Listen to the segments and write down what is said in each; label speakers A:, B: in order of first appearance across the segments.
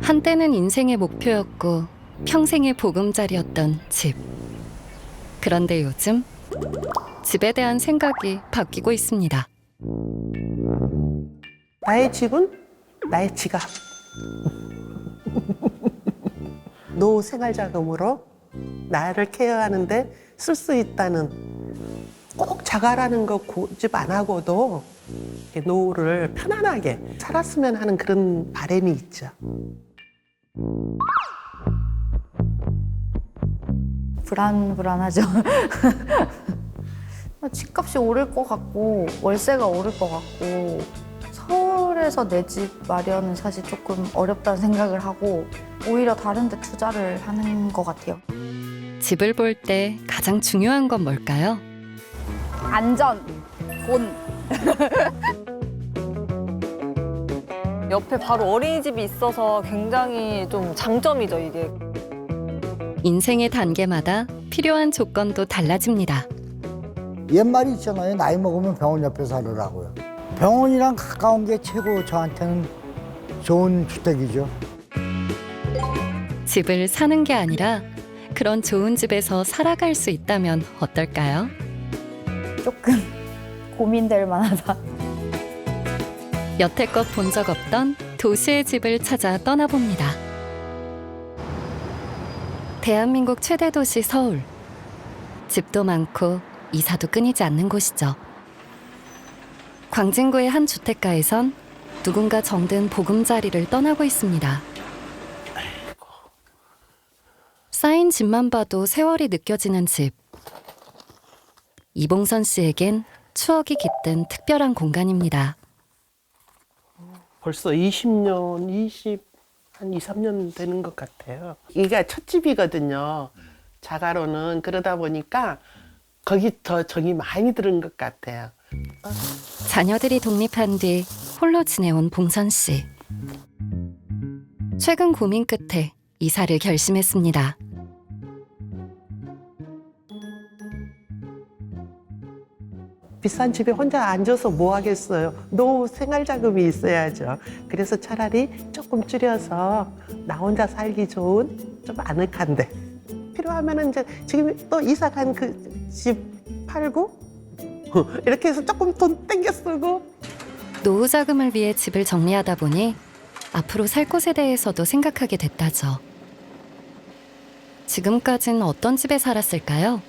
A: 한때는 인생의 목표였고 평생의 보금자리였던 집. 그런데 요즘 집에 대한 생각이 바뀌고 있습니다.
B: 나의 집은 나의 지갑. 노후 생활자금으로 나를 케어하는데 쓸 수 있다는, 꼭 자가라는 거 고집 안 하고도 노후를 편안하게 살았으면 하는 그런 바람이 있죠.
C: 불안하죠. 집값이 오를 것 같고 월세가 오를 것 같고 서울에서 내 집 마련은 사실 조금 어렵다는 생각을 하고 오히려 다른 데 투자를 하는 것 같아요.
A: 집을 볼 때 가장 중요한 건 뭘까요?
C: 안전, 돈.
D: 옆에 바로 어린이집이 있어서 굉장히 좀 장점이죠, 이게.
A: 인생의 단계마다 필요한 조건도 달라집니다.
E: 옛말이 있잖아요. 나이 먹으면 병원 옆에 살으라고요. 병원이랑 가까운 게 최고 저한테는 좋은 주택이죠.
A: 집을 사는 게 아니라 그런 좋은 집에서 살아갈 수 있다면 어떨까요?
C: 조금 고민될 만하다.
A: 여태껏 본 적 없던 도시의 집을 찾아 떠나봅니다. 대한민국 최대 도시 서울. 집도 많고 이사도 끊이지 않는 곳이죠. 광진구의 한 주택가에선 누군가 정든 보금자리를 떠나고 있습니다. 쌓인 집만 봐도 세월이 느껴지는 집. 이봉선 씨에겐 추억이 깃든 특별한 공간입니다.
B: 벌써 20년, 한 2, 3년 되는 것 같아요. 이게 첫 집이거든요. 자가로는. 그러다 보니까 거기 더 정이 많이 들은 것 같아요.
A: 자녀들이 독립한 뒤 홀로 지내온 봉선 씨. 최근 고민 끝에 이사를 결심했습니다.
B: 비싼 집에 혼자 앉아서 뭐 하겠어요. 노후 생활자금이 있어야죠. 그래서 차라리 조금 줄여서 나 혼자 살기 좋은 좀 아늑한데, 필요하면은 이제 지금 또 이사 간 그 집 팔고 이렇게 해서 조금 돈 땡겨 쓰고.
A: 노후 자금을 위해 집을 정리하다 보니 앞으로 살 곳에 대해서도 생각하게 됐다죠. 지금까진 어떤 집에 살았을까요?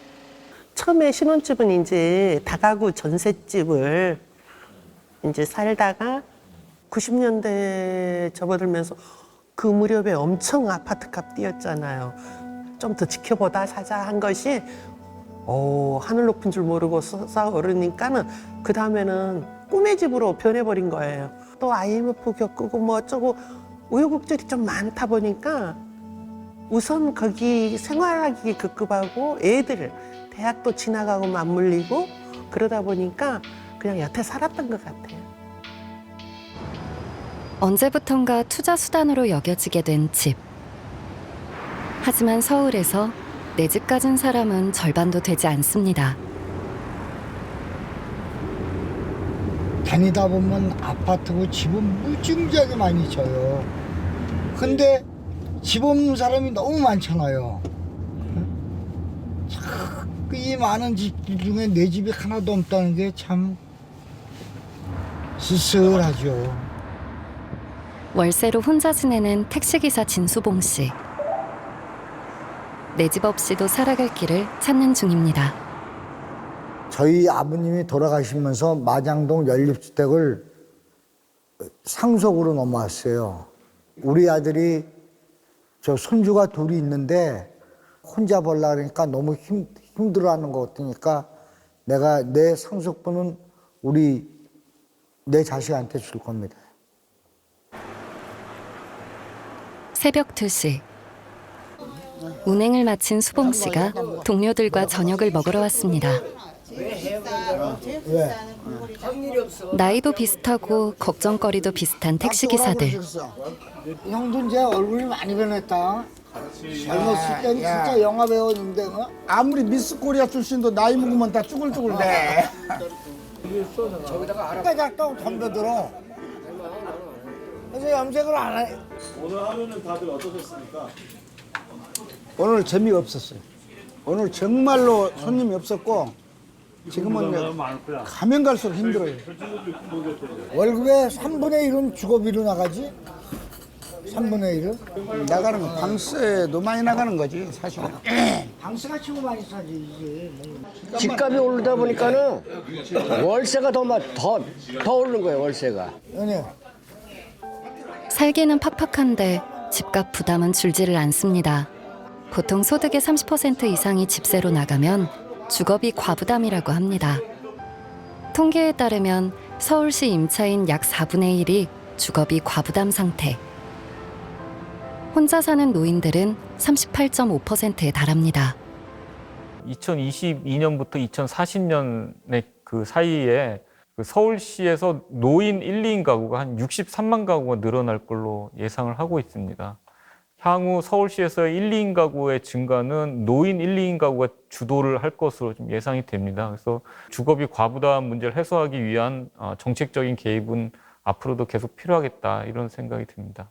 B: 처음에 신혼집은 이제 다가구 전셋집을 이제 살다가 90년대 접어들면서 그 무렵에 엄청 아파트값 뛰었잖아요. 좀 더 지켜보다 사자 한 것이 하늘 높은 줄 모르고 쌓아오르니까는 그 다음에는 꿈의 집으로 변해버린 거예요. 또 IMF 겪고 뭐 어쩌고 우여곡절이 좀 많다 보니까 우선 거기 생활하기 급급하고 애들 대학도 지나가고 맞물리고 그러다 보니까 그냥 여태 살았던 것 같아요.
A: 언제부턴가 투자 수단으로 여겨지게 된 집. 하지만 서울에서 내 집 가진 사람은 절반도 되지 않습니다.
E: 다니다 보면 아파트고 집은 무지무지하게 많이 쳐요. 근데 집 없는 사람이 너무 많잖아요. 이 많은 집들 중에 내 집이 하나도 없다는 게 참 쓸쓸하죠.
A: 월세로 혼자 지내는 택시기사 진수봉 씨. 내 집 없이도 살아갈 길을 찾는 중입니다.
E: 저희 아버님이 돌아가시면서 마장동 연립주택을 상속으로 넘어왔어요. 우리 아들이 저 손주가 둘이 있는데 혼자 벌라 그러니까 너무 힘들어하는 것 같으니까 내가 내 상속분은 내 자식한테 줄 겁니다.
A: 새벽 2시. 운행을 마친 수봉 씨가 동료들과 저녁을 먹으러 왔습니다.
E: 왜?
A: 나이도 비슷하고 걱정거리도 비슷한 택시기사들.
E: 형도 이제 얼굴이 많이 변했다. 젊었을 때는 진짜 영화 배우였는데
F: 아무리 미스 코리아 출신도 나이 먹으면 다 쭈글쭈글대.
E: 때가 또 덤벼들어. 그래서 염색을 안 해.
G: 오늘 하루는 다들 어떠셨습니까?
F: 오늘 재미가 없었어요. 오늘 정말로 손님이 없었고 지금은 가면 갈수록 힘들어요.
E: 월급의 3분의 1은 주거비로 나가지? 3분의 1은?
F: 나가는 거 방세도 많이 나가는 거지 사실은.
E: 방세가 치고 많이 사지 이게.
H: 집값이 오르다 보니까는 월세가 더 오르는 거예요, 월세가.
E: 형님,
A: 살기는 팍팍한데 집값 부담은 줄지를 않습니다. 보통 소득의 30% 이상이 집세로 나가면 주거비 과부담이라고 합니다. 통계에 따르면 서울시 임차인 약 4분의 1이 주거비 과부담 상태. 혼자 사는 노인들은 38.5%에 달합니다.
I: 2022년부터 2040년의 그 사이에 그 서울시에서 노인 1, 2인 가구가 한 63만 가구가 늘어날 걸로 예상을 하고 있습니다. 향후 서울시에서의 1, 2인 가구의 증가는 노인 1, 2인 가구가 주도를 할 것으로 좀 예상이 됩니다. 그래서 주거비 과부담 문제를 해소하기 위한 정책적인 개입은 앞으로도 계속 필요하겠다 이런 생각이 듭니다.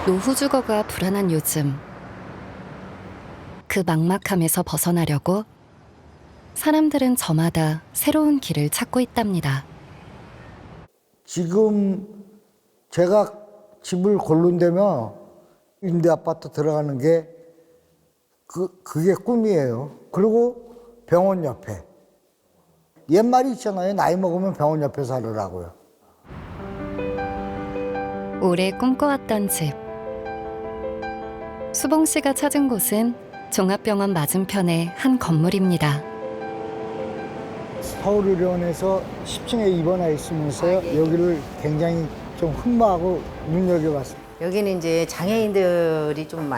A: 노후 주거가 불안한 요즘, 그 막막함에서 벗어나려고 사람들은 저마다 새로운 길을 찾고 있답니다.
E: 지금 제가 집을 고른다면 임대 아파트 들어가는 게 그게 꿈이에요. 그리고 병원 옆에. 옛말이 있잖아요. 나이 먹으면 병원 옆에 살으라고요.
A: 오래 꿈꿔왔던 집. 수봉 씨가 찾은 곳은 종합병원 맞은편의 한 건물입니다.
E: 서울의료원에서 10층에 입원해 있으면서 여기를 굉장히 좀 흠모하고 눈여겨봤어요.
J: 여기는 이제 장애인들이 좀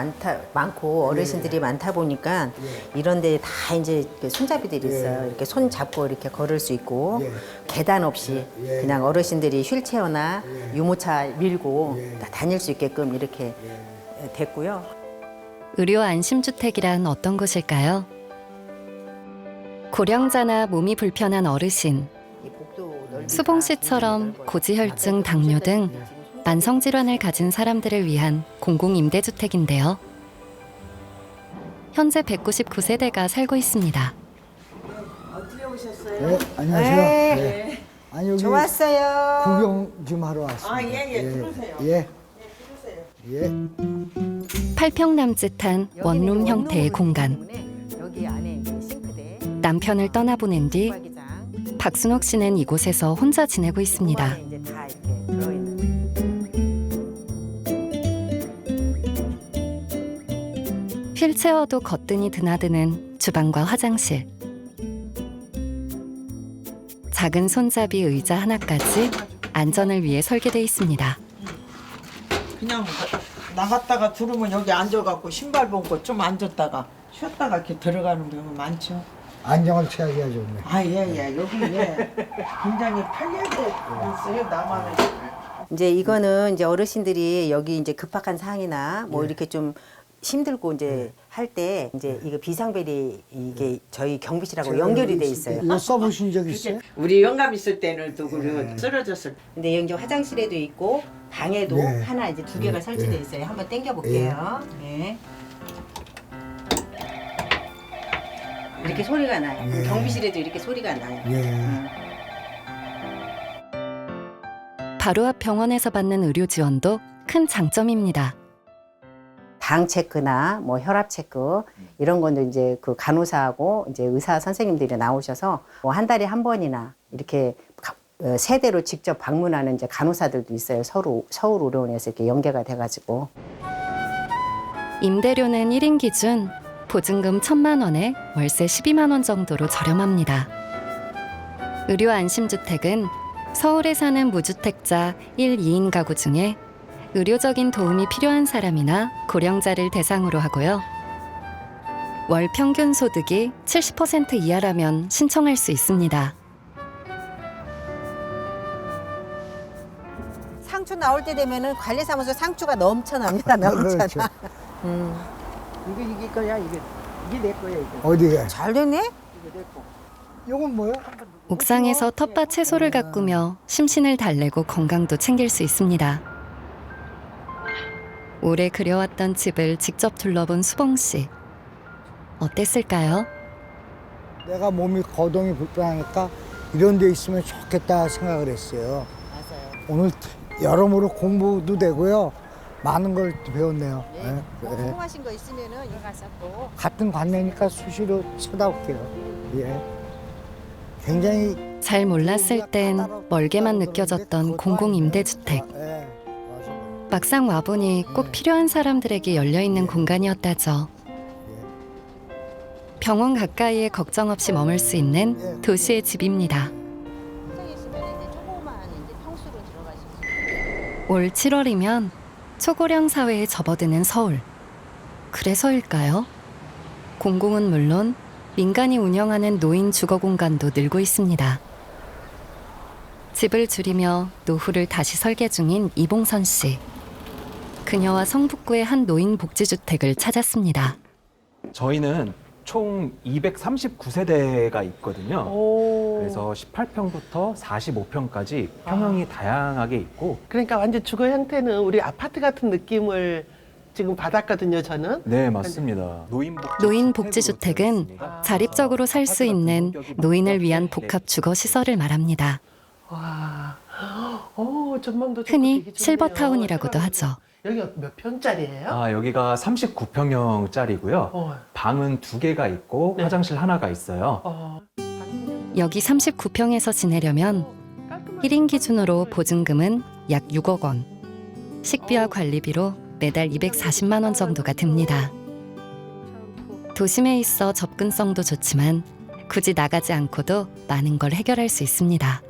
J: 많고 어르신들이 많다 보니까 이런 데 다 이제 손잡이들이 있어요. 이렇게 손 잡고 이렇게 걸을 수 있고 계단 없이 그냥 어르신들이 휠체어나 유모차 밀고 다 다닐 수 있게끔 이렇게 됐고요.
A: 의료 안심주택이란 어떤 곳일까요? 고령자나 몸이 불편한 어르신, 수봉 씨처럼 고지혈증, 당뇨 등 만성질환을 가진 사람들을 위한 공공임대주택인데요. 현재 199세대가 살고 있습니다.
E: 네, 안녕하세요. 네. 아니, 여기
J: 좋았어요.
E: 구경 좀 하러 왔습니다. 들어오세요. 예.
A: 8평 남짓한 원룸 형태의 공간.
J: 여기 안에 이제 싱크대,
A: 남편을 떠나보낸 뒤
J: 주방기장,
A: 박순옥 씨는 이곳에서 혼자 지내고 있습니다.
J: 그 안에 이제 다 이렇게 들어있는.
A: 휠체어도 거뜬히 드나드는 주방과 화장실. 작은 손잡이 의자 하나까지 안전을 위해 설계돼 있습니다.
K: 그냥 나갔다가 들어오면 여기 앉아갖고 신발 벗고 좀 앉았다가 쉬었다가 이렇게 들어가는 경우 많죠.
E: 안정을 취하기가 좋네.
K: 아, 예. 여기 굉장히 편리하게 있어요, 나만의.
J: 이제 이거는 이제 어르신들이 여기 이제 급박한 상황이나 뭐 이렇게 좀 힘들고 이제 할 때 이제 이거 비상벨이 이게 저희 경비실하고 연결이 돼 있어요.
E: 이거 써보신 적 있어요?
K: 우리 영감 있을 때는 또 그래 쓰러졌을 때.
J: 근데 여기 이제 화장실에도 있고 방에도
E: 네.
J: 하나 이제 두 개가 설치돼 있어요. 한번 당겨 볼게요. 네. 이렇게 소리가 나요. 경비실에도 이렇게 소리가 나요.
A: 바로 앞 병원에서 받는 의료 지원도 큰 장점입니다.
J: 당 체크나 뭐 혈압 체크 이런 건도 이제 그 간호사하고 이제 의사 선생님들이 나오셔서 뭐 한 달에 한 번이나 이렇게 세대로 직접 방문하는 이제 간호사들도 있어요. 서울 의료원에서 이렇게 연계가 돼가지고.
A: 임대료는 1인 기준 보증금 1,000만 원에 월세 12만 원 정도로 저렴합니다. 의료 안심주택은 서울에 사는 무주택자 1, 2인 가구 중에 의료적인 도움이 필요한 사람이나 고령자를 대상으로 하고요. 월 평균 소득이 70% 이하라면 신청할 수 있습니다.
J: 상추 나올 때 되면은 관리사무소 상추가 넘쳐납니다. 넘쳐나.
E: 그렇죠.
K: 이게 거야, 이게 내 거야, 이거.
E: 어디가?
J: 잘 됐네?
K: 이거 내 거.
E: 이건 뭐예요?
A: 옥상에서 텃밭 채소를 가꾸며 심신을 달래고 건강도 챙길 수 있습니다. 오래 그려왔던 집을 직접 둘러본 수봉 씨. 어땠을까요?
E: 내가 몸이 거동이 불편하니까 이런 데 있으면 좋겠다 생각을 했어요.
J: 맞아요.
E: 오늘 여러모로 공부도 되고요. 많은 걸 배웠네요.
J: 네.
E: 네.
J: 궁금하신 거 있으면은 여기 가서 또
E: 같은 관내니까 수시로 쳐다볼게요. 예. 굉장히
A: 잘 몰랐을 땐 멀게만 느껴졌던 공공임대주택.
E: 예, 맞아요.
A: 막상 와보니 꼭 필요한 사람들에게 열려있는 공간이었다죠. 병원 가까이에 걱정 없이 머물 수 있는 도시의 집입니다.
J: 현장에 있으면 이제 조그만 이제 평수로 들어가시면
A: 올 7월이면 초고령 사회에 접어드는 서울. 그래서일까요? 공공은 물론 민간이 운영하는 노인 주거 공간도 늘고 있습니다. 집을 줄이며 노후를 다시 설계 중인 이봉선 씨. 그녀와 성북구의 한 노인 복지주택을 찾았습니다.
L: 저희는 총 239세대가 있거든요. 그래서 18평부터 45평까지 평형이 다양하게 있고.
B: 그러니까 완전 주거 형태는 우리 아파트 같은 느낌을 지금 받았거든요, 저는.
L: 네, 맞습니다.
A: 노인 복지주택은 자립적으로 살 수 있는 노인을 위한 복합 주거 시설을 말합니다.
B: 와, 전망도 좋고
A: 흔히
B: 되게 좋네요.
A: 실버타운이라고도 하죠.
B: 여기가 몇 평짜리예요?
L: 아, 여기가 39평형짜리고요. 방은 2개가 있고
B: 네.
L: 화장실 하나가 있어요.
A: 여기 39평에서 지내려면 1인 기준으로 보증금은 약 6억 원, 식비와 관리비로 매달 240만 원 정도가 듭니다. 도심에 있어 접근성도 좋지만 굳이 나가지 않고도 많은 걸 해결할 수 있습니다.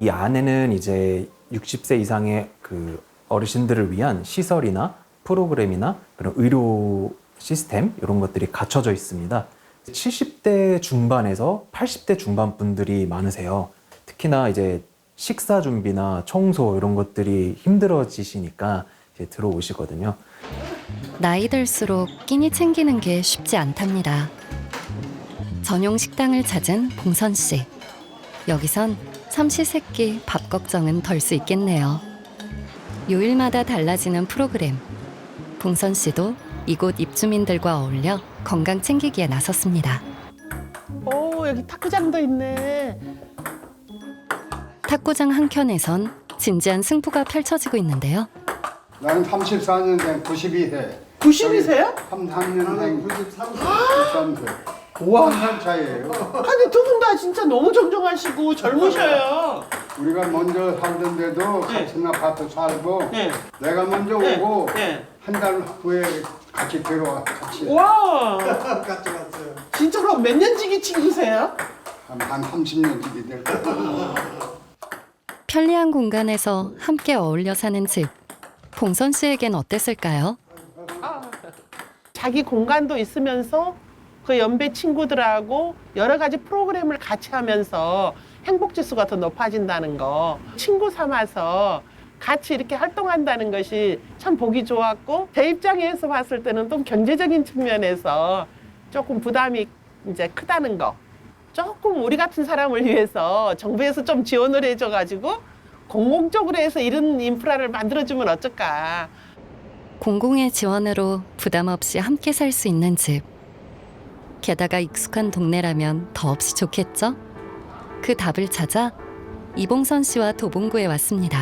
L: 이 안에는 이제 60세 이상의 그 어르신들을 위한 시설이나 프로그램이나 그런 의료 시스템 이런 것들이 갖춰져 있습니다. 70대 중반에서 80대 중반 분들이 많으세요. 특히나 이제 식사 준비나 청소 이런 것들이 힘들어지시니까 이제 들어오시거든요.
A: 나이 들수록 끼니 챙기는 게 쉽지 않답니다. 전용 식당을 찾은 봉선 씨. 여기선 삼시세끼 밥 걱정은 덜 수 있겠네요. 요일마다 달라지는 프로그램. 봉선 씨도 이곳 입주민들과 어울려 건강 챙기기에 나섰습니다.
B: 여기 탁구장도 있네.
A: 탁구장 한켠에선 진지한 승부가 펼쳐지고 있는데요.
F: 나는 34년생 92세.
B: 90이세요?
F: 33년생 93세.
B: 와.
F: 1살 차이예요.
B: 아니, 두 분 다 진짜 너무 정정하시고 젊으셔요.
F: 우리가 먼저 살던데도 같은 아파트 살고 내가 먼저 오고 한 달 후에 같이 들어와 같이.
B: 와. 같이 왔어요. 진짜로 몇 년지기 친구세요?
F: 한 30년 지기 될 거예요.
A: 편리한 공간에서 함께 어울려 사는 집. 봉선 씨에겐 어땠을까요?
B: 자기 공간도 있으면서 그 연배 친구들하고 여러 가지 프로그램을 같이 하면서 행복지수가 더 높아진다는 거, 친구 삼아서 같이 이렇게 활동한다는 것이 참 보기 좋았고, 제 입장에서 봤을 때는 또 경제적인 측면에서 조금 부담이 이제 크다는 거, 조금 우리 같은 사람을 위해서 정부에서 좀 지원을 해줘가지고 공공적으로 해서 이런 인프라를 만들어주면 어떨까.
A: 공공의 지원으로 부담 없이 함께 살 수 있는 집. 게다가 익숙한 동네라면 더없이 좋겠죠? 그 답을 찾아 이봉선 씨와 도봉구에 왔습니다.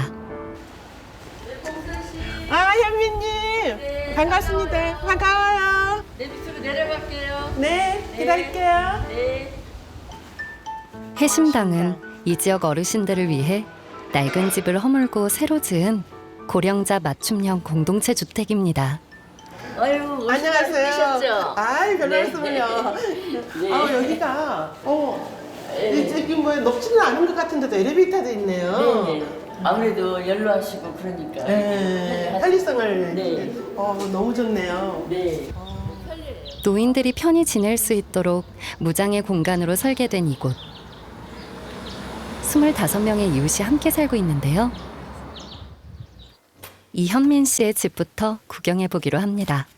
B: 아, 현미님. 반갑습니다. 반가워요.
M: 내 밑으로 내려갈게요.
B: 네, 기다릴게요.
A: 해심당은 이 지역 어르신들을 위해 낡은 집을 허물고 새로 지은 고령자 맞춤형 공동체 주택입니다.
M: 아유,
B: 안녕하세요. 아이, 별 말씀을요.
M: 네.
B: 여기가 이제 뭐 높지는 않은 것 같은데도 엘리베이터도 있네요.
M: 네. 아무래도 연로하시고 그러니까.
B: 네, 편리성을.
M: 네.
B: 너무 좋네요.
M: 네.
A: 노인들이 편히 지낼 수 있도록 무장의 공간으로 설계된 이곳. 25명의 이웃이 함께 살고 있는데요. 이현민 씨의 집부터 구경해 보기로 합니다.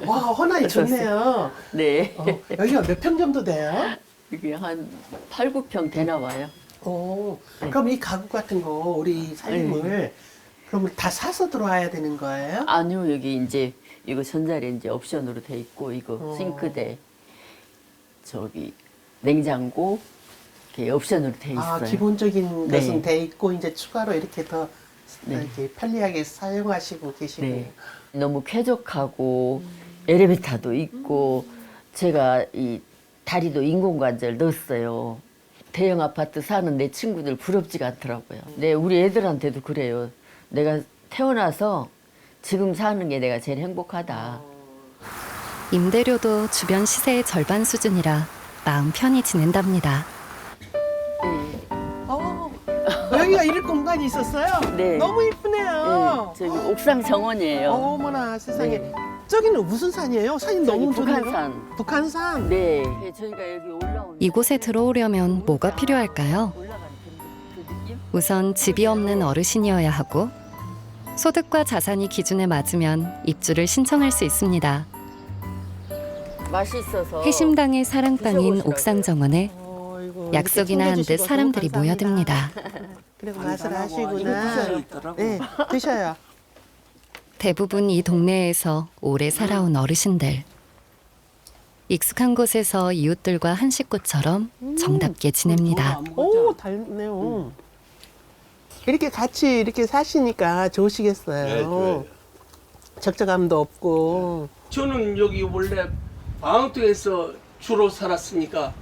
B: 와, 허나이 좋네요.
M: 네.
B: 여기가 몇 평 정도 돼요?
M: 이게 한 8, 9평 되나 봐요.
B: 그럼 이 가구 같은 거, 우리 살림을, 그럼 다 사서 들어와야 되는 거예요?
M: 아니요, 여기 이제 이거 전자레인지 옵션으로 돼 있고, 이거 싱크대, 저기 냉장고, 이렇게 옵션으로 돼 있어요.
B: 기본적인
M: 네.
B: 것은 돼 있고, 이제 추가로 이렇게 더
M: 네.
B: 이렇게 편리하게 사용하시고 계시고.
M: 네. 너무 쾌적하고 엘리베이터도 있고 제가 이 다리도 인공관절 넣었어요. 대형 아파트 사는 내 친구들 부럽지가 않더라고요. 네, 우리 애들한테도 그래요. 내가 태어나서 지금 사는 게 내가 제일 행복하다.
A: 임대료도 주변 시세의 절반 수준이라 마음 편히 지낸답니다.
B: 여기가 이럴 공간이 있었어요?
M: 네.
B: 너무 이쁘네요.
M: 네, 저기 옥상 정원이에요.
B: 어머나 세상에.
M: 네.
B: 저기는 무슨 산이에요? 산이
M: 저기
B: 너무 좋네요.
M: 북한산.
B: 북한산.
M: 네, 저희가 여기 올라오는
A: 이곳에 들어오려면 뭐가 필요할까요?
M: 올라가는 그 느낌?
A: 우선 집이 없는 어르신이어야 하고 소득과 자산이 기준에 맞으면 입주를 신청할 수 있습니다.
M: 맛있어서
A: 해심당의 사랑방인
M: 드셔보시라고요.
A: 옥상 정원에 약속이나 한 듯 사람들이 모여듭니다.
B: 그리고 맛을 하시구나. 네, 드셔요.
A: 대부분 이 동네에서 오래 살아온 어르신들. 익숙한 곳에서 이웃들과 한 식구처럼 정답게 지냅니다.
B: 오, 달네요. 이렇게 같이 이렇게 사시니까 좋으시겠어요. 적적함도 없고.
N: 저는 여기 원래 방학동에서 주로 살았으니까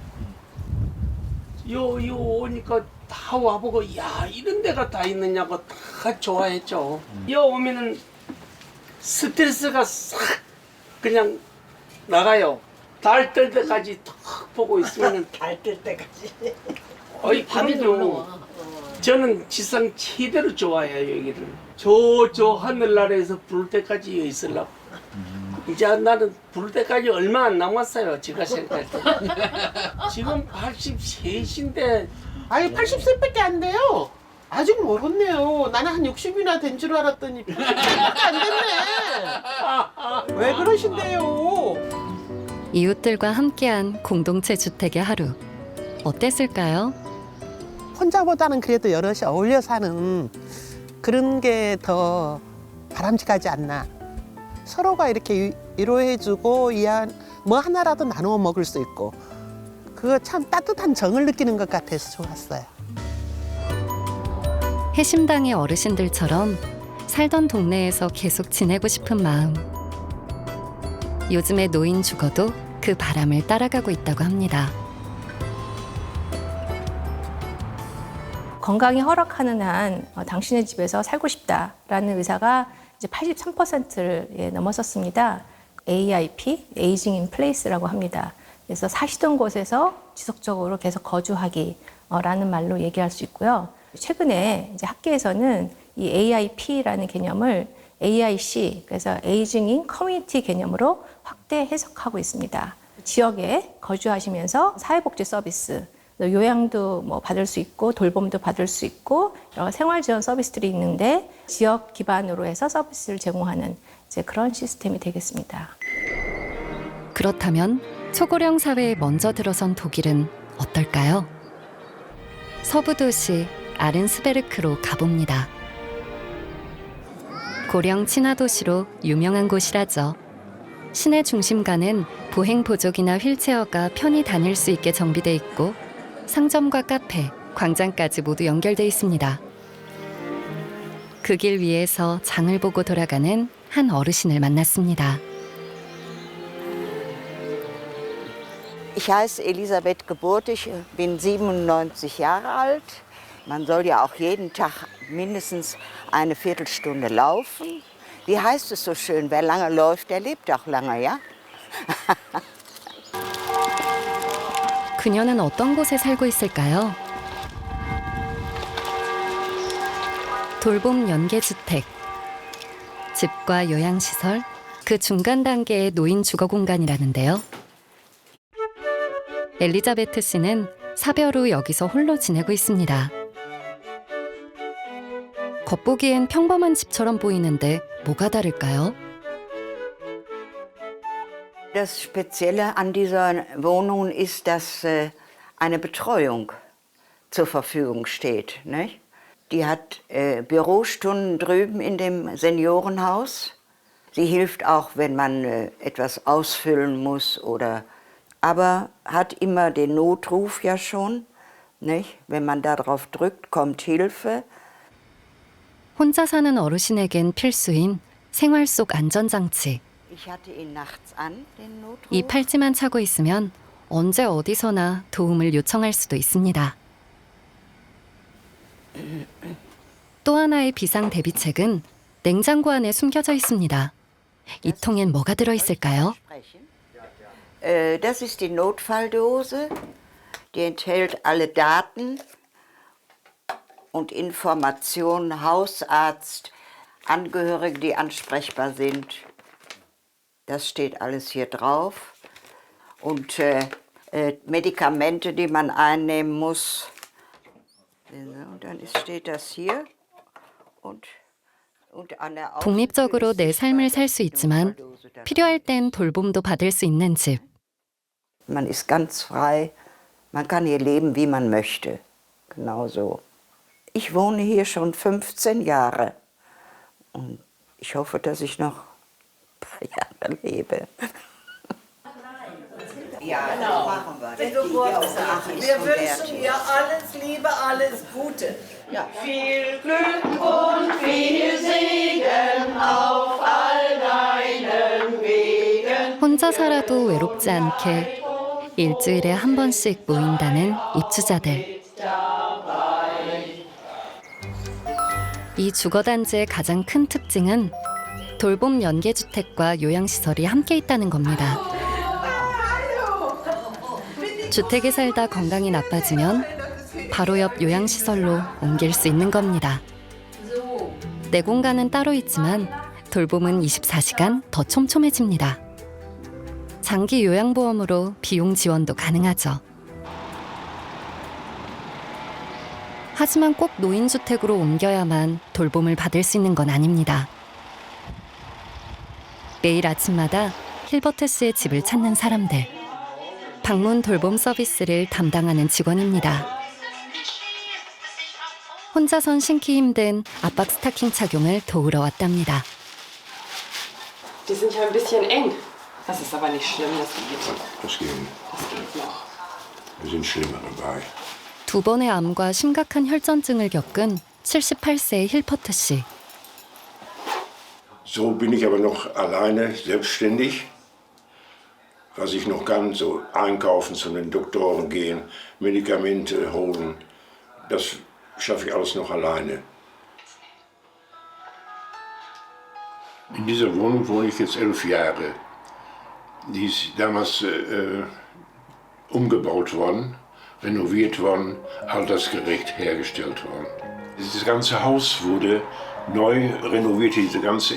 N: 요 오니까 다 와보고 야 이런 데가 다 있느냐고 다 좋아했죠. 요 오면은 스트레스가 싹 그냥 나가요. 달 뜰 때까지 탁 보고 있으면은
K: 달 뜰 때까지.
N: 어이
M: 밤에
N: 그럼요.
M: 놀러 와.
N: 저는 지상 최대로 좋아해요 여기를. 저 하늘 나라에서 부를 때까지 여기 있으려고. 이제 나는 부를 때까지 얼마 안 남았어요. 제가 생각할 때. 지금 83인데
B: 아니 80세밖에 안 돼요. 아직 멀었네요. 나는 한 60이나 된 줄 알았더니 80세밖에 안 됐네. 왜 그러신데요?
A: 이웃들과 함께한 공동체 주택의 하루. 어땠을까요?
B: 혼자보다는 그래도 여럿이 어울려 사는 그런 게 더 바람직하지 않나. 서로가 이렇게 위로해주고 뭐 하나라도 나누어 먹을 수 있고 그거 참 따뜻한 정을 느끼는 것 같아서 좋았어요.
A: 해심당의 어르신들처럼 살던 동네에서 계속 지내고 싶은 마음. 요즘에 노인 죽어도 그 바람을 따라가고 있다고 합니다.
O: 건강이 허락하는 한 당신의 집에서 살고 싶다라는 의사가 이제 83%를 넘었었습니다. AIP, Aging in Place라고 합니다. 그래서 사시던 곳에서 지속적으로 계속 거주하기라는 말로 얘기할 수 있고요. 최근에 이제 학계에서는 이 AIP라는 개념을 AIC, 그래서 Aging in Community 개념으로 확대 해석하고 있습니다. 지역에 거주하시면서 사회복지 서비스, 요양도 뭐 받을 수 있고 돌봄도 받을 수 있고 여러 생활 지원 서비스들이 있는데 지역 기반으로 해서 서비스를 제공하는 이제 그런 시스템이 되겠습니다.
A: 그렇다면 초고령 사회에 먼저 들어선 독일은 어떨까요? 서부 도시 아른스베르크로 가봅니다. 고령 친화 도시로 유명한 곳이라죠. 시내 중심가는 보행 보조기나 휠체어가 편히 다닐 수 있게 정비돼 있고 상점과 카페, 광장까지 모두 연결돼 있습니다. 그 길 위에서 장을 보고 돌아가는 한 어르신을 만났습니다.
P: Ich heiße Elisabeth Geburt, ich bin 97 Jahre alt. Man soll ja auch jeden Tag mindestens eine Viertelstunde laufen. Wie heißt es so schön, wer lange läuft, der lebt auch lange, ja?
A: 그녀는 어떤 곳에 살고 있을까요? 돌봄 연계주택, 집과 요양시설, 그 중간 단계의 노인 주거 공간이라는데요. 엘리자베트 씨는 사별 후 여기서 홀로 지내고 있습니다. 겉보기엔 평범한 집처럼 보이는데 뭐가 다를까요?
P: Das Spezielle an dieser Wohnung ist, dass eine Betreuung zur Verfügung steht. Nicht? Die hat Bürostunden drüben in dem Seniorenhaus. Sie hilft auch, wenn man etwas ausfüllen muss aber hat immer den Notruf ja schon. Nicht? Wenn man darauf drückt, kommt Hilfe.
A: 혼자 사는 어르신에겐 필수인 생활 속 안전장치.
P: Ich hatte ihn nachts an, den Notruf.
A: 이 팔찌만 차고 있으면 언제 어디서나 도움을 요청할 수도 있습니다. 또 하나의 비상 대비책은 냉장고 안에 숨겨져 있습니다. 이 통엔 뭐가 들어있을까요?
P: Das ist die Notfalldose. Die enthält alle Daten und Informationen, Hausarzt, Angehörige, die ansprechbar sind. Das steht alles hier drauf. Und Medikamente, die man einnehmen muss. Und dann steht das hier. Und an der
A: 독립적으로 내 삶을 살 수 있지만 필요할 땐 돌봄도 받을 수 있는 집.
P: Man ist ganz frei. Man kann hier leben, wie man möchte. Genau so. Ich wohne hier schon 15 Jahre. Und ich hoffe, dass ich noch ein paar Jahre lebe. Ja, das machen wir.
K: Wir wünschen ihr alles Liebe, alles Gute. Ja. Viel Glück und viel Segen auf all deinen Wegen.
A: 혼자 살아도 외롭지 않게 일주일에 한 번씩 모인다는 입주자들. 이 주거단지의 가장 큰 특징은 돌봄 연계주택과 요양시설이 함께 있다는 겁니다. 주택에 살다 건강이 나빠지면 바로 옆 요양시설로 옮길 수 있는 겁니다. 내 공간은 따로 있지만 돌봄은 24시간 더 촘촘해집니다. 장기 요양보험으로 비용 지원도 가능하죠. 하지만 꼭 노인주택으로 옮겨야만 돌봄을 받을 수 있는 건 아닙니다. 매일 아침마다 힐버트 씨의 집을 찾는 사람들. 방문 돌봄 서비스를 담당하는 직원입니다. 혼자선 신기 힘든 압박 스타킹 착용을 도우러 왔답니다.
Q: Die sind ja ein bisschen eng. Das ist aber nicht schlimm, das geht.
R: Das geht.
Q: Das geht noch.
R: Wir sind schlimmer dabei.
A: 두 번의 암과 심각한 혈전증을 겪은 78세의 힐퍼트 씨.
R: So bin ich aber noch alleine, selbstständig. Was ich noch kann, so einkaufen, zu den Doktoren gehen, Medikamente holen, das schaffe ich alles noch alleine. In dieser Wohnung wohne ich jetzt 11 Jahre. Die ist damals umgebaut worden, renoviert worden, altersgerecht hergestellt worden. Das ganze Haus wurde neu renoviert, diese ganze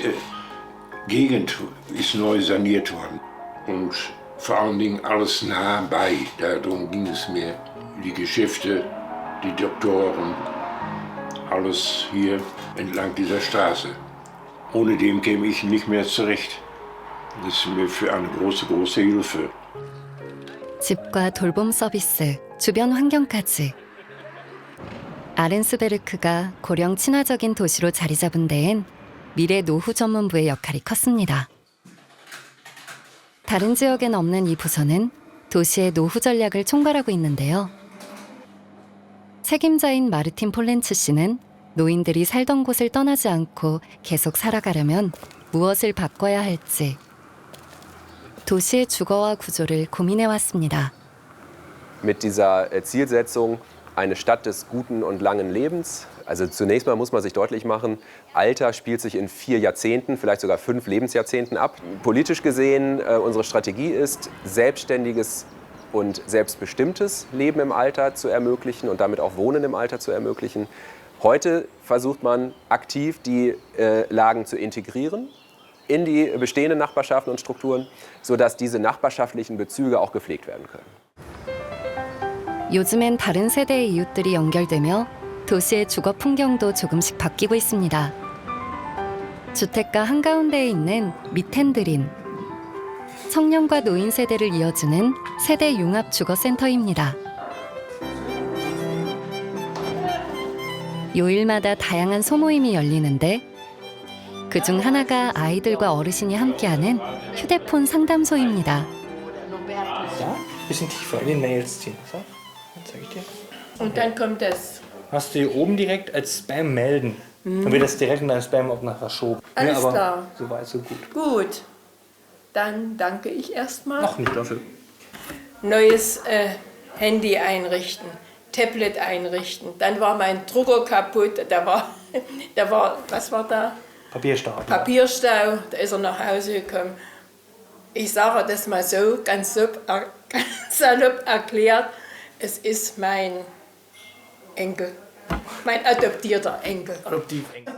R: Gegend ist neu saniert worden. Und vor allen Dingen alles nah bei, darum ging es mir. Die Geschäfte, die Doktoren, alles hier entlang dieser Straße. Ohne dem käme ich nicht mehr zurecht. Das ist mir für eine große, große Hilfe.
A: 집과 돌봄 서비스, 주변 환경까지. 아렌스베르크가 고령 친화적인 도시로 자리 잡은 데엔 미래 노후 전문부의 역할이 컸습니다. 다른 지역엔 없는 이 부서는 도시의 노후 전략을 총괄하고 있는데요. 책임자인 마르틴 폴렌츠 씨는 노인들이 살던 곳을 떠나지 않고 계속 살아가려면 무엇을 바꿔야 할지 도시의 주거와 구조를 고민해왔습니다.
S: Mit dieser Zielsetzung eine Stadt des guten und langen Lebens. Also zunächst mal muss man sich deutlich machen, Alter spielt sich in 4 Jahrzehnten, vielleicht sogar 5 Lebensjahrzehnten ab. Politisch gesehen, unsere Strategie ist, selbstständiges und selbstbestimmtes Leben im Alter zu ermöglichen und damit auch Wohnen im Alter zu ermöglichen. Heute versucht man aktiv, die Lagen zu integrieren in die bestehenden Nachbarschaften und Strukturen, sodass diese nachbarschaftlichen Bezüge auch gepflegt werden können.
A: 요즘엔 다른 세대의 이웃들이 연결되며 도시의 주거 풍경도 조금씩 바뀌고 있습니다. 주택가 한가운데에 있는 미텐드린. 청년과 노인 세대를 이어주는 세대 융합 주거센터입니다. 요일마다 다양한 소모임이 열리는데 그중 하나가 아이들과 어르신이 함께하는 휴대폰 상담소입니다.
T: Bisschen tiefer in den Mails ziehen. So, jetzt zeige ich dir.
Q: Und dann kommt das.
T: Hast du hier oben direkt als Spam melden. Dann wird das direkt in deinen Spam-Ordner verschoben.
Q: Alles
T: aber
Q: klar.
T: So weit, so gut.
Q: Gut. Dann danke ich erstmal.
T: Noch nicht dafür.
Q: Neues Handy einrichten, Tablet einrichten. Dann war mein Drucker kaputt. Da war, was war da?
T: Papierstau.
Q: Papierstau. Da ist er nach Hause gekommen. Ich sage das mal so, ganz salopp erklärt. Es ist mein Enkel. Mein adoptierter Enkel.
T: Adoptivenkel.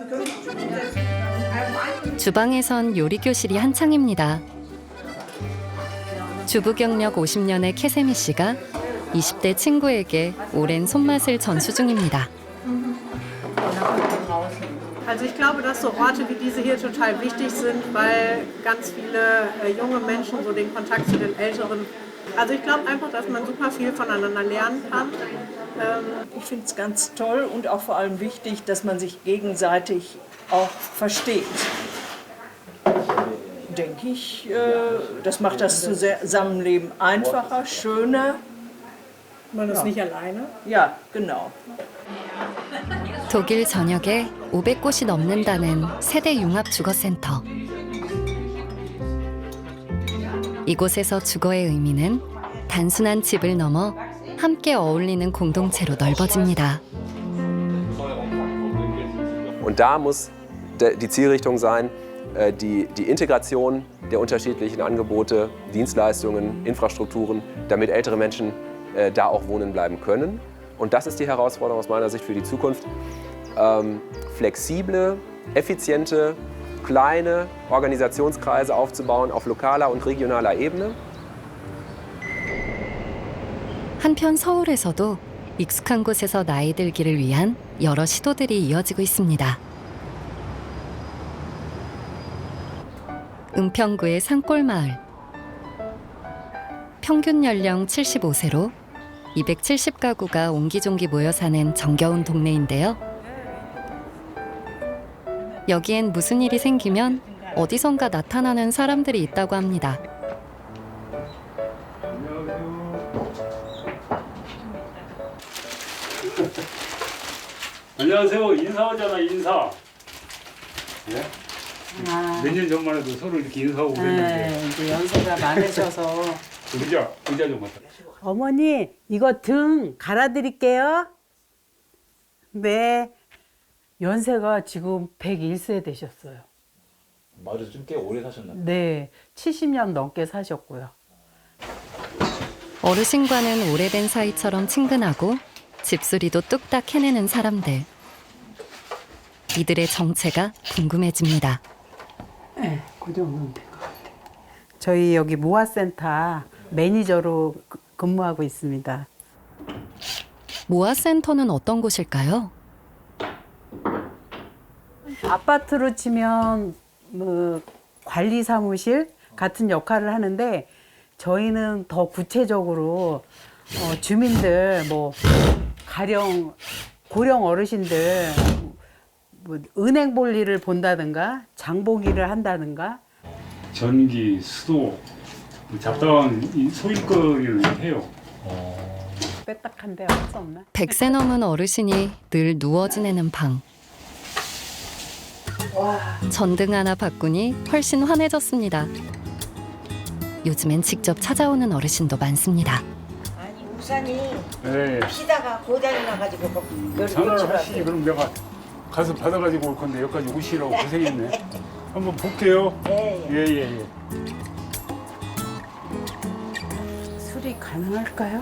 A: 주방에선 요리 교실이 한창입니다. 주부 경력 50년의 캐세미 씨가 20대 친구에게 오랜 손맛을 전수 중입니다.
U: Also ich glaube, dass so Orte wie diese hier total wichtig sind, weil ganz viele junge Menschen so den Kontakt zu den Älteren. Also ich glaube einfach, dass man super viel voneinander lernen kann.
K: Ich finde es ganz toll und auch vor allem wichtig, dass man sich gegenseitig auch versteht. Denke ich, das macht das Zusammenleben einfacher, schöner.
U: Man ist nicht alleine.
K: Ja, genau.
A: 독일 전역에 500곳이 넘는다는 세대 융합 주거센터. 이곳에서 주거의 의미는 단순한 집을 넘어 함께 어울리는 공동체로 넓어집니다.
S: Und da muss die Zielrichtung sein, die Integration der unterschiedlichen Angebote, Dienstleistungen, Infrastrukturen, damit ältere Menschen da auch wohnen bleiben können. Und das ist die Herausforderung aus meiner Sicht für die Zukunft. Flexible, effiziente, kleine Organisationskreise aufzubauen auf lokaler und regionaler Ebene.
A: 한편 서울에서도 익숙한 곳에서 나이 들기를 위한 여러 시도들이 이어지고 있습니다. 은평구의 산골마을. 평균 연령 75세로 270가구가 옹기종기 모여 사는 정겨운 동네인데요. 여기엔 무슨 일이 생기면 어디선가 나타나는 사람들이 있다고 합니다.
G: 안녕하세요. 인사하잖아, 인사. 예?
V: 아.
G: 몇 년 전만 해도 서로 이렇게 인사하고 그랬는데.
V: 네, 이제 연세가 많으셔서.
G: 의자 좀 갖다.
V: 어머니, 이거 등 갈아드릴게요. 네. 연세가 지금 101세 되셨어요.
W: 맞아, 좀 꽤 오래 사셨나 봐요.
V: 네, 70년 넘게 사셨고요.
A: 어르신과는 오래된 사이처럼 친근하고 집수리도 뚝딱 해내는 사람들. 이들의 정체가 궁금해집니다.
V: 네, 그 정도면 될 것 같아요. 저희 여기 모아센터 매니저로 근무하고 있습니다.
A: 모아센터는 어떤 곳일까요?
V: 아파트로 치면 뭐 관리 사무실 같은 역할을 하는데 저희는 더 구체적으로 주민들 뭐 가령 고령 어르신들 뭐 은행 볼 일을 본다든가 장보기를 한다든가
G: 전기, 수도, 잡다한 소일거리를 해요.
V: 빼딱한데 할 수 없나?
A: 100세 넘은 어르신이 늘 누워 지내는 방. 전등 하나 바꾸니 훨씬 환해졌습니다. 요즘엔 직접 찾아오는 어르신도 많습니다.
X: 아니 우산이
G: 네.
X: 피다가 고장이 나가지고
G: 전화를 하시지. 그럼 내가 가서 받아가지고 올 건데 여기까지 오시라고 고생했네. 한번 볼게요. 예.
V: 수리 가능할까요?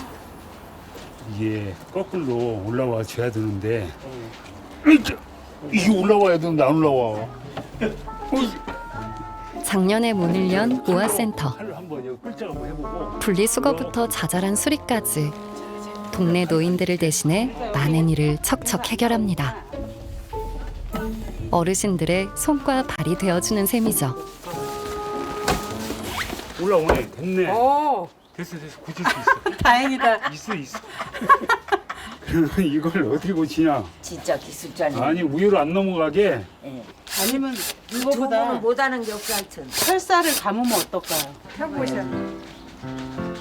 G: 이게 거꾸로 올라와 줘야 되는데 이게 올라와야 되는데 안 올라와.
A: 작년에 문을 연 모아센터.
G: 한번 여기 끌자 한번 해보고.
A: 분리수거부터 자잘한 수리까지 동네 노인들을 대신해 많은 일을 척척 해결합니다. 어르신들의 손과 발이 되어주는 셈이죠.
G: 올라오네. 됐네.
K: 오.
G: 됐어. 고칠 수 있어.
K: 다행이다.
G: 있어. 그러면 이걸 어떻게 고치냐?
X: 진짜 기술자네.
G: 아니 우유를 안 넘어가게.
X: 예.
K: 아니면
X: 두
K: 이거보다
X: 분은 못하는 게 없어 하여튼.
K: 설사를 감으면 어떨까요? 해보셔.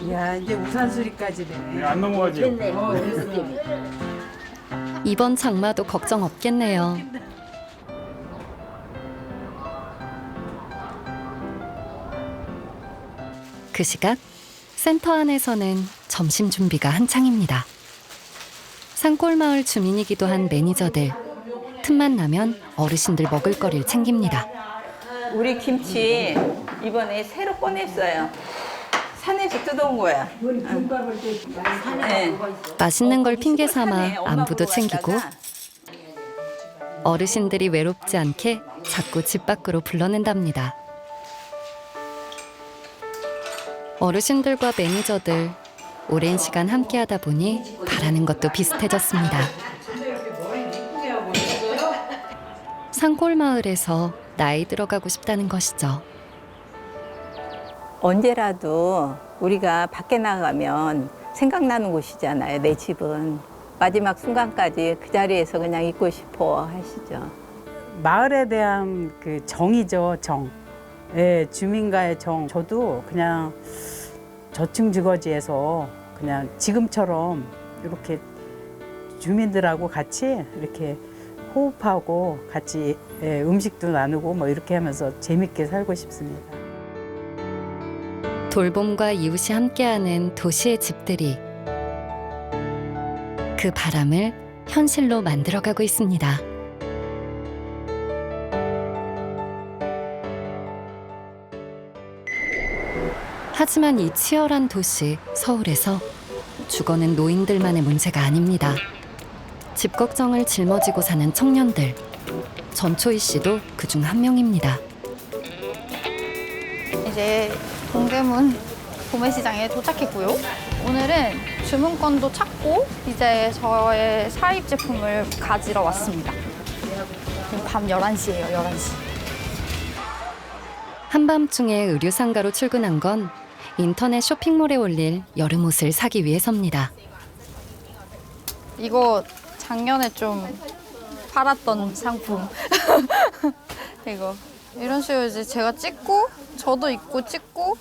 K: 이야, 이제 우산수리까지네.
G: 네, 안 넘어가지.
X: 됐네. 그래서 때문에.
A: 이번 장마도 걱정 없겠네요. 그 시각 센터 안에서는 점심 준비가 한창입니다. 산골마을 주민이기도 한 매니저들. 틈만 나면 어르신들 먹을 거리를 챙깁니다.
C: 우리 김치 이번에 새로 꺼냈어요. 산에서 뜯어온 거야. 네.
A: 맛있는 걸 핑계 삼아 안부도 챙기고 어르신들이 외롭지 않게 자꾸 집 밖으로 불러낸답니다. 어르신들과 매니저들 오랜 시간 함께하다 보니 바라는 것도 비슷해졌습니다. 산골마을에서 나이 들어가고 싶다는 것이죠.
C: 언제라도 우리가 밖에 나가면 생각나는 곳이잖아요. 내 집은. 마지막 순간까지 그 자리에서 그냥 있고 싶어 하시죠.
V: 마을에 대한 그 정이죠, 정. 예, 주민과의 정. 저도 그냥 저층 주거지에서 그냥 지금처럼 이렇게 주민들하고 같이 이렇게 호흡하고 같이 음식도 나누고 뭐 이렇게 하면서 재밌게 살고 싶습니다.
A: 돌봄과 이웃이 함께하는 도시의 집들이 그 바람을 현실로 만들어가고 있습니다. 하지만 이 치열한 도시 서울에서 주거는 노인들만의 문제가 아닙니다. 집 걱정을 짊어지고 사는 청년들. 전초희 씨도 그중 한 명입니다.
D: 이제 동대문 도매시장에 도착했고요. 오늘은 주문권도 찾고 이제 저의 사입 제품을 가지러 왔습니다. 밤 11시예요, 11시.
A: 한밤중에 의류상가로 출근한 건 인터넷 쇼핑몰에 올릴 여름 옷을 사기 위해서입니다.
D: 이거 작년에 좀 팔았던 상품. 이거 이런 식으로 이제 제가 찍고 저도 입고 찍고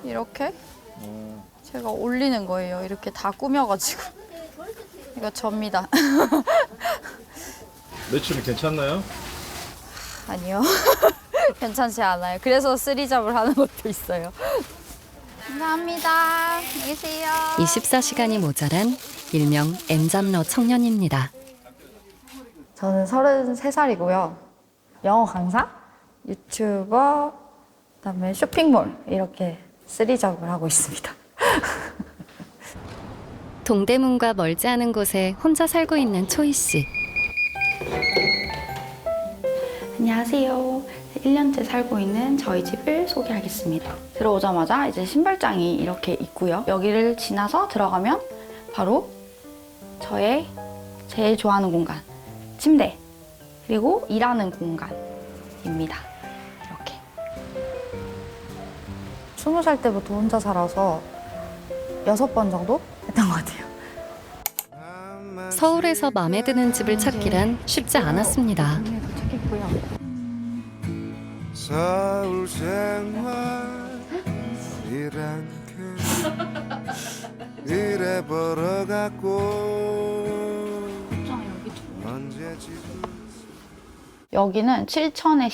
D: 이렇게 제가 올리는 거예요. 이렇게 다 꾸며가지고. 이거 접니다.
W: 매출이 괜찮나요?
D: 아니요. 괜찮지 않아요. 그래서 쓰리잡을 하는 것도 있어요. 감사합니다. 안녕히 계세요.
A: 24시간이 모자란 일명 N잡러 청년입니다.
D: 저는 33살이고요. 영어 강사, 유튜버, 그다음에 쇼핑몰 이렇게 쓰리잡을 하고 있습니다.
A: 동대문과 멀지 않은 곳에 혼자 살고 있는 초희 씨.
D: 안녕하세요. 1년째 살고 있는 저희 집을 소개하겠습니다. 들어오자마자 이제 신발장이 이렇게 있고요. 여기를 지나서 들어가면 바로 저의 제일 좋아하는 공간, 침대, 그리고 일하는 공간입니다. 이렇게. 20살 때부터 혼자 살아서 6번 정도 했던 것 같아요.
A: 서울에서 마음에 드는 집을 찾기란 쉽지 않았습니다.
D: 도착했고요.
H: 서울 생활이란 게 이래 벌어갖고
D: 여기는 7천에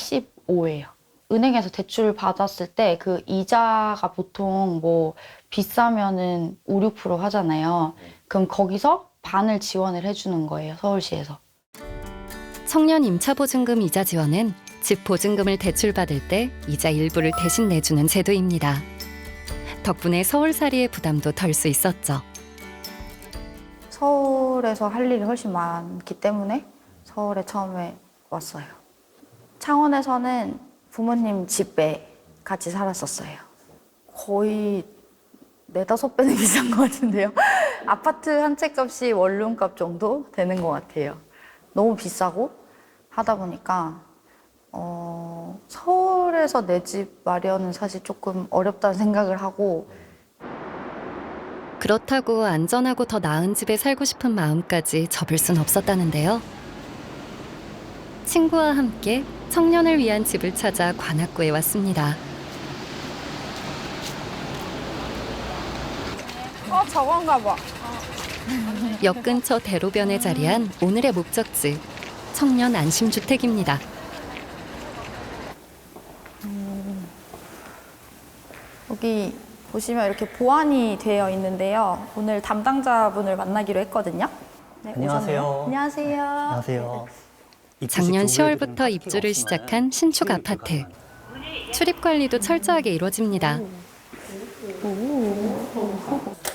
D: 15예요. 은행에서 대출 받았을 때 그 이자가 보통 뭐 비싸면은 5, 6% 하잖아요. 그럼 거기서 반을 지원을 해주는 거예요, 서울시에서.
A: 청년 임차보증금 이자 지원은 집 보증금을 대출받을 때 이자 일부를 대신 내주는 제도입니다. 덕분에 서울살이의 부담도 덜 수 있었죠.
D: 서울에서 할 일이 훨씬 많기 때문에 서울에 처음에 왔어요. 창원에서는 부모님 집에 같이 살았었어요. 거의 4-5배는 비싼 것 같은데요. 아파트 한 채 값이 원룸값 정도 되는 것 같아요. 너무 비싸고 하다 보니까 서울에서 내 집 마련은 사실 조금 어렵다는 생각을 하고
A: 그렇다고 안전하고 더 나은 집에 살고 싶은 마음까지 접을 순 없었다는데요. 친구와 함께 청년을 위한 집을 찾아 관악구에 왔습니다.
D: 저건가 봐.
A: 역 근처 대로변에 자리한 오늘의 목적지, 청년 안심주택입니다.
D: 여기 보시면 이렇게 보안이 되어 있는데요. 오늘 담당자분을 만나기로 했거든요. 네,
E: 안녕하세요.
D: 오셨네요. 안녕하세요.
E: 안녕하세요.
A: 작년 10월부터 입주를 시작한 신축 아파트. 출입 관리도 철저하게 이루어집니다.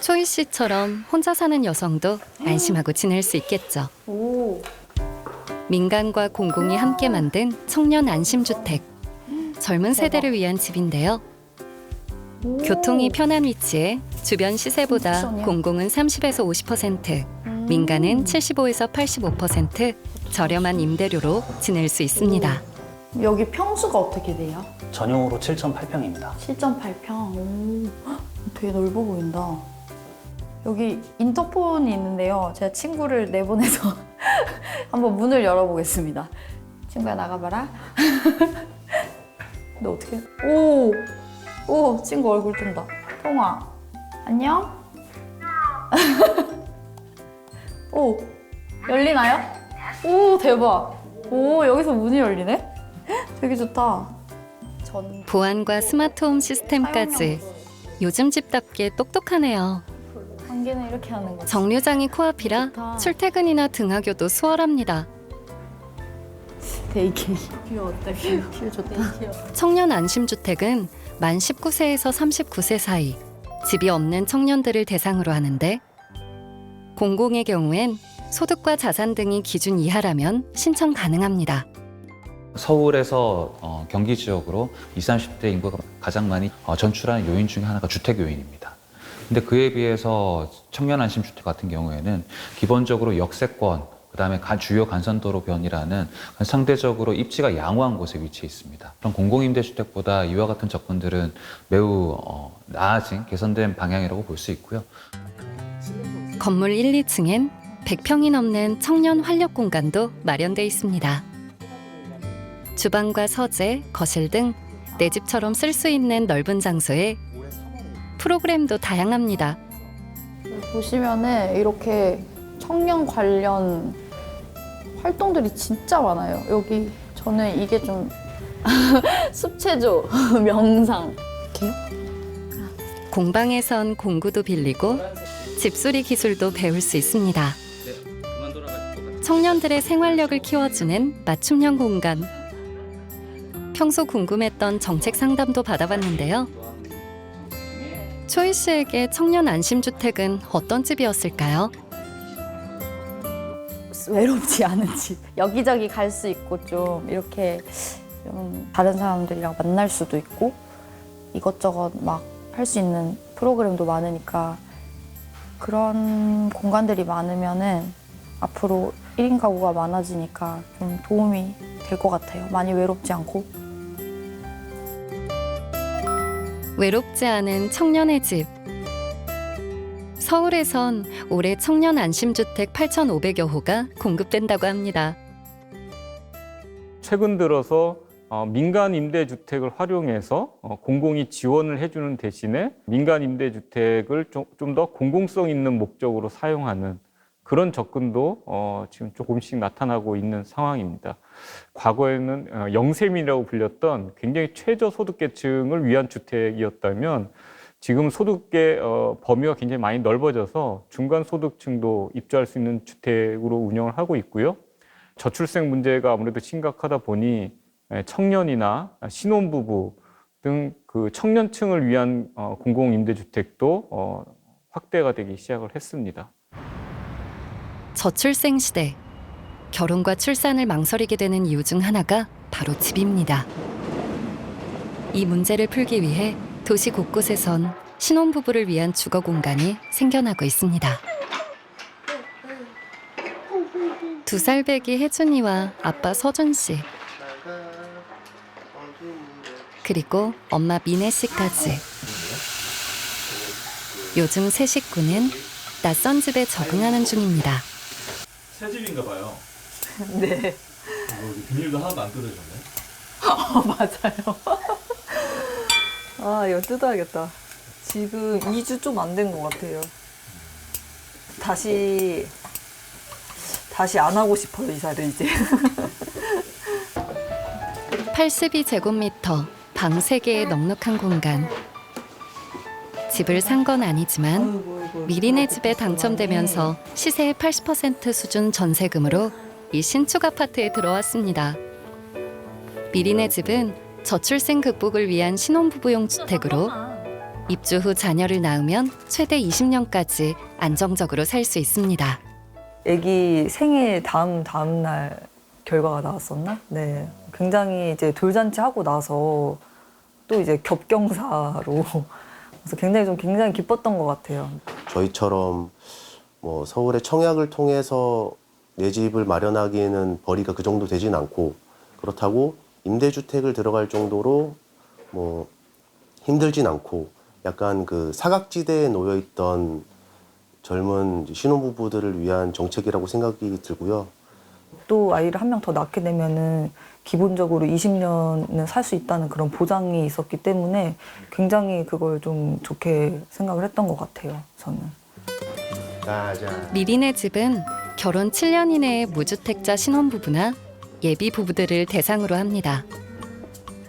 A: 초이 씨처럼 혼자 사는 여성도 안심하고 지낼 수 있겠죠. 민간과 공공이 함께 만든 청년 안심주택. 젊은 세대를 위한 집인데요. 교통이 편한 위치에 주변 시세보다 공공은 30에서 50%, 민간은 75에서 85% 저렴한 임대료로 지낼 수 있습니다.
D: 여기 평수가 어떻게 돼요?
E: 전용으로 7.8평입니다.
D: 7.8평. 되게 넓어 보인다. 여기 인터폰이 있는데요. 제가 친구를 내보내서 한번 문을 열어보겠습니다. 친구야 나가봐라. 너 어떻게? 오, 친구 얼굴 뜬다. 통화. 안녕? 오, 열리나요? 오, 대박. 오, 여기서 문이 열리네? 되게 좋다.
A: 보안과 스마트홈 시스템까지 요즘 집답게 똑똑하네요.
D: 관계는 이렇게 하는 거지.
A: 정류장이 코앞이라 출퇴근이나 등하교도 수월합니다.
D: 데이케이. 뷰 어때? 뷰 좋다.
A: 청년 안심주택은 만 19세에서 39세 사이 집이 없는 청년들을 대상으로 하는데 공공의 경우엔 소득과 자산 등이 기준 이하라면 신청 가능합니다.
W: 서울에서 경기 지역으로 20, 30대 인구가 가장 많이 전출하는 요인 중에 하나가 주택 요인입니다. 근데 그에 비해서 청년 안심주택 같은 경우에는 기본적으로 역세권, 그다음에 주요 간선도로변이라는 상대적으로 입지가 양호한 곳에 위치해 있습니다. 그럼 공공임대주택보다 이와 같은 접근들은 매우 나아진 개선된 방향이라고 볼 수 있고요.
A: 건물 1, 2층엔 100평이 넘는 청년 활력 공간도 마련돼 있습니다. 주방과 서재, 거실 등 내 집처럼 쓸 수 있는 넓은 장소에 프로그램도 다양합니다.
D: 보시면은 이렇게 청년 관련 활동들이 진짜 많아요. 여기 저는 이게 좀 습체조, 명상. 이렇게요?
A: 공방에선 공구도 빌리고 집수리 기술도 배울 수 있습니다. 청년들의 생활력을 키워주는 맞춤형 공간. 평소 궁금했던 정책 상담도 받아봤는데요. 초이 씨에게 청년 안심주택은 어떤 집이었을까요?
D: 외롭지 않은 집. 여기저기 갈 수 있고 좀 이렇게 좀 다른 사람들이랑 만날 수도 있고 이것저것 막 할 수 있는 프로그램도 많으니까 그런 공간들이 많으면은 앞으로 1인 가구가 많아지니까 좀 도움이 될 것 같아요. 많이 외롭지 않고.
A: 외롭지 않은 청년의 집. 서울에선 올해 청년 안심주택 8,500여 호가 공급된다고 합니다.
H: 최근 들어서 민간 임대주택을 활용해서 공공이 지원을 해주는 대신에 민간 임대주택을 좀 더 공공성 있는 목적으로 사용하는 그런 접근도 지금 조금씩 나타나고 있는 상황입니다. 과거에는 영세민이라고 불렸던 굉장히 최저소득계층을 위한 주택이었다면 지금 소득의 범위가 굉장히 많이 넓어져서 중간소득층도 입주할 수 있는 주택으로 운영을 하고 있고요. 저출생 문제가 아무래도 심각하다 보니 청년이나 신혼부부 등 그 청년층을 위한 공공임대주택도 확대가 되기 시작을 했습니다.
A: 저출생 시대. 결혼과 출산을 망설이게 되는 이유 중 하나가 바로 집입니다. 이 문제를 풀기 위해 도시 곳곳에선 신혼부부를 위한 주거 공간이 생겨나고 있습니다. 2살 배기 혜준이와 아빠 서준 씨. 그리고 엄마 미네 씨까지. 요즘 세 식구는 낯선 집에 적응하는 중입니다.
H: 새 집인가 봐요.
F: 네.
H: 비닐도 하나도 안 뜯어졌네.
F: 맞아요. 아, 이거 뜯어야겠다. 지금 2주 좀 안 된 것 같아요. 다시 안 하고 싶어요, 이사를 이제.
A: 82제곱미터, 방 3개의 넉넉한 공간. 집을 산 건 아니지만 미리네 집에 당첨되면서 시세의 80% 수준 전세금으로 이 신축 아파트에 들어왔습니다. 미리네 집은 저출생 극복을 위한 신혼부부용 주택으로 입주 후 자녀를 낳으면 최대 20년까지 안정적으로 살 수 있습니다.
F: 아기 생일 다음 날 결과가 나왔었나? 네. 굉장히 이제 돌잔치 하고 나서 또 이제 겹경사로 그래서 굉장히 기뻤던 것 같아요.
I: 저희처럼 뭐 서울의 청약을 통해서 내 집을 마련하기에는 벌이가 그 정도 되진 않고 그렇다고 임대주택을 들어갈 정도로 뭐 힘들진 않고 약간 그 사각지대에 놓여 있던 젊은 신혼부부들을 위한 정책이라고 생각이 들고요.
F: 또 아이를 한 명 더 낳게 되면은 기본적으로 20년은 살 수 있다는 그런 보장이 있었기 때문에 굉장히 그걸 좀 좋게 생각을 했던 것 같아요, 저는.
A: 미리네 집은 결혼 7년 이내의 무주택자 신혼부부나 예비 부부들을 대상으로 합니다.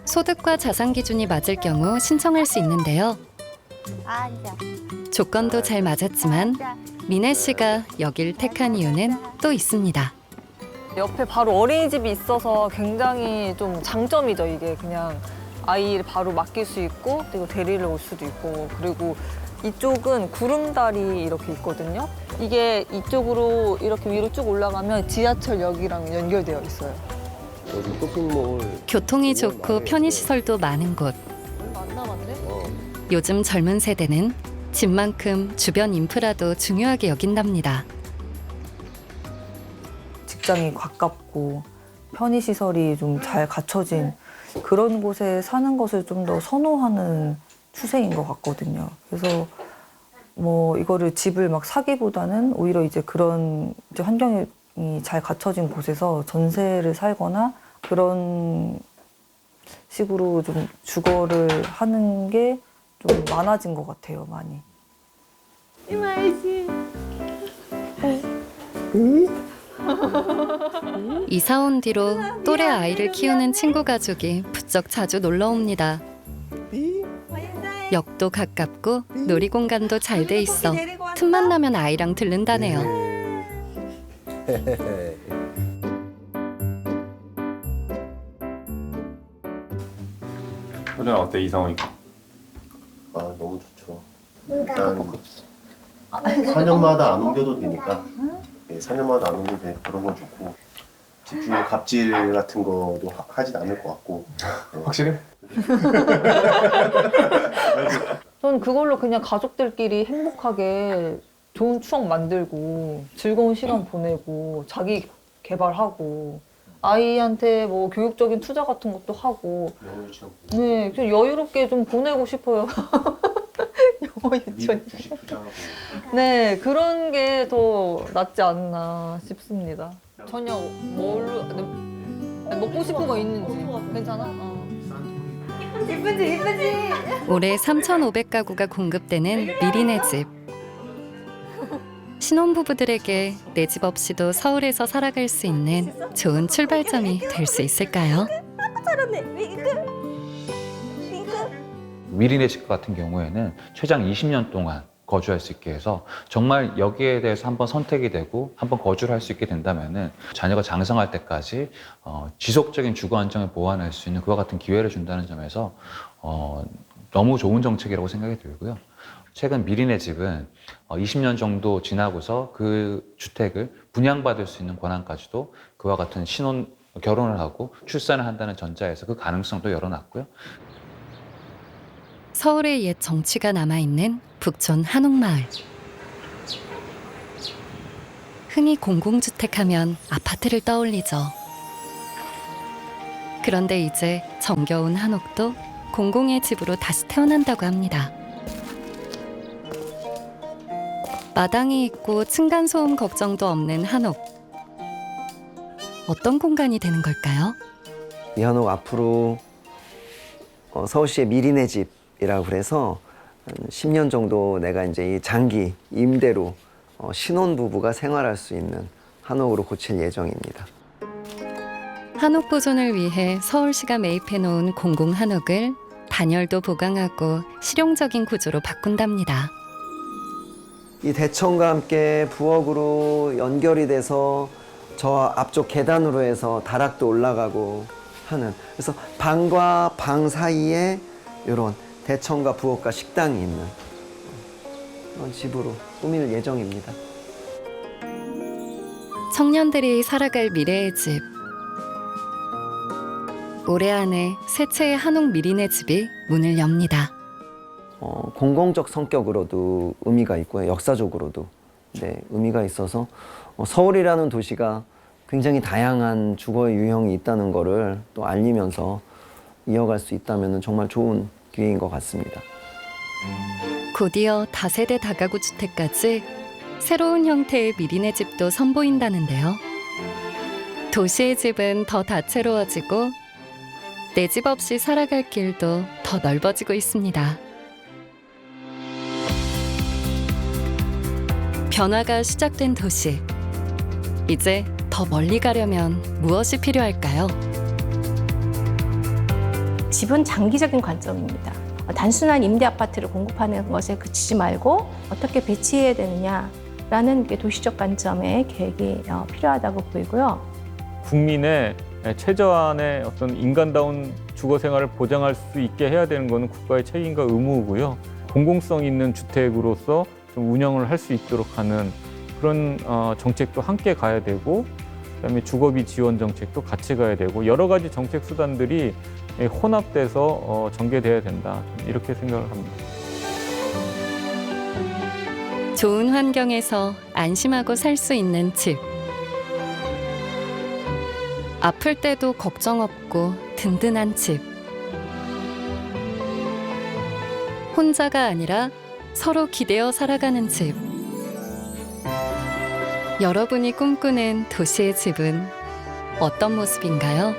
A: 소득과 자산 기준이 맞을 경우 신청할 수 있는데요. 조건도 잘 맞았지만 미네 씨가 여길 택한 이유는 또 있습니다.
F: 옆에 바로 어린이집이 있어서 굉장히 좀 장점이죠. 이게 그냥 아이를 바로 맡길 수 있고 그리고 데리러 올 수도 있고 그리고 이쪽은 구름다리 이렇게 있거든요. 이게 이쪽으로 이렇게 위로 쭉 올라가면 지하철역이랑 연결되어 있어요.
I: 여기 쇼핑몰.
A: 교통이 좋고 편의시설도 많은 곳.
F: 얼마 안 남았네?
A: 요즘 젊은 세대는 집만큼 주변 인프라도 중요하게 여긴답니다.
F: 직장이 가깝고 편의시설이 좀 잘 갖춰진 그런 곳에 사는 것을 좀 더 선호하는 추세인 것 같거든요. 그래서 뭐 이거를 집을 막 사기보다는 오히려 이제 그런 이제 환경이 잘 갖춰진 곳에서 전세를 살거나 그런 식으로 좀 주거를 하는 게 좀 많아진 것 같아요, 많이.
A: 이마이지. 이사 온 뒤로 또래 아이를 키우는 친구 가족이 부쩍 자주 놀러 옵니다. 역도 가깝고 놀이공간도 잘 돼 있어 틈만 나면 아이랑 들른다네요.
H: 오늘 어때 이사 오니까?
I: 아 너무 좋죠. 일단 4년마다 안 옮겨도 되니까 4년마다 안 옮겨도 돼. 그런 건 좋고 집주인 갑질 같은 거도 하진 않을 것 같고.
H: 확실해?
F: 저는 그걸로 그냥 가족들끼리 행복하게 좋은 추억 만들고 즐거운 시간 보내고 자기 개발하고 아이한테 뭐 교육적인 투자 같은 것도 하고 네, 좀 여유롭게 좀 보내고 싶어요. 영어 유치원. 네, 그런 게 더 낫지 않나 싶습니다. 저녁 뭘로 먹고 싶은 거 있는지 괜찮아?
A: 이쁘지? 올해 3,500가구가 공급되는 미리네 집. 신혼부부들에게 내 집 없이도 서울에서 살아갈 수 있는 좋은 출발점이 될 수 있을까요?
W: 미리네 집 같은 경우에는 최장 20년 동안 거주할 수 있게 해서 정말 여기에 대해서 한번 선택이 되고 한번 거주를 할 수 있게 된다면은 자녀가 장성할 때까지 지속적인 주거 안정을 보완할 수 있는 그와 같은 기회를 준다는 점에서 너무 좋은 정책이라고 생각이 들고요. 최근 미리네 집은 20년 정도 지나고서 그 주택을 분양받을 수 있는 권한까지도 그와 같은 결혼을 하고 출산을 한다는 전자에서 그 가능성도 열어놨고요.
A: 서울의 옛 정취가 남아있는 북촌 한옥마을. 흔히 공공주택하면 아파트를 떠올리죠. 그런데 이제 정겨운 한옥도 공공의 집으로 다시 태어난다고 합니다. 마당이 있고 층간소음 걱정도 없는 한옥. 어떤 공간이 되는 걸까요?
J: 이 한옥 앞으로 서울시의 미리네 집이라고 그래서 10년 정도 내가 이제 이 장기 임대로 신혼부부가 생활할 수 있는 한옥으로 고칠 예정입니다.
A: 한옥 보존을 위해 서울시가 매입해 놓은 공공 한옥을 단열도 보강하고 실용적인 구조로 바꾼답니다.
J: 이 대천과 함께 부엌으로 연결이 돼서 저 앞쪽 계단으로 해서 다락도 올라가고 하는, 그래서 방과 방 사이에 이런 대천과 부엌과 식당이 있는 그런 집으로 꾸밀 예정입니다.
A: 청년들이 살아갈 미래의 집. 올해 안에 새 채의 한옥 미리네 집이 문을 엽니다.
J: 공공적 성격으로도 의미가 있고요. 역사적으로도 의미가 있어서 서울이라는 도시가 굉장히 다양한 주거의 유형이 있다는 거를 또 알리면서 이어갈 수 있다면 정말 좋은 기회인 것 같습니다.
A: 곧이어 다세대 다가구 주택까지 새로운 형태의 미리네 집도 선보인다는데요. 도시의 집은 더 다채로워지고 내 집 없이 살아갈 길도 더 넓어지고 있습니다. 변화가 시작된 도시. 이제 더 멀리 가려면 무엇이 필요할까요?
O: 집은 장기적인 관점입니다. 단순한 임대 아파트를 공급하는 것에 그치지 말고 어떻게 배치해야 되느냐라는 도시적 관점의 계획이 필요하다고 보이고요.
H: 국민의 최저한의 어떤 인간다운 주거 생활을 보장할 수 있게 해야 되는 것은 국가의 책임과 의무고요. 공공성 있는 주택으로서 좀 운영을 할 수 있도록 하는 그런 정책도 함께 가야 되고, 그다음에 주거비 지원 정책도 같이 가야 되고, 여러 가지 정책 수단들이 혼합돼서 전개돼야 된다, 이렇게 생각을 합니다.
A: 좋은 환경에서 안심하고 살 수 있는 집. 아플 때도 걱정 없고 든든한 집. 혼자가 아니라 서로 기대어 살아가는 집. 여러분이 꿈꾸는 도시의 집은 어떤 모습인가요?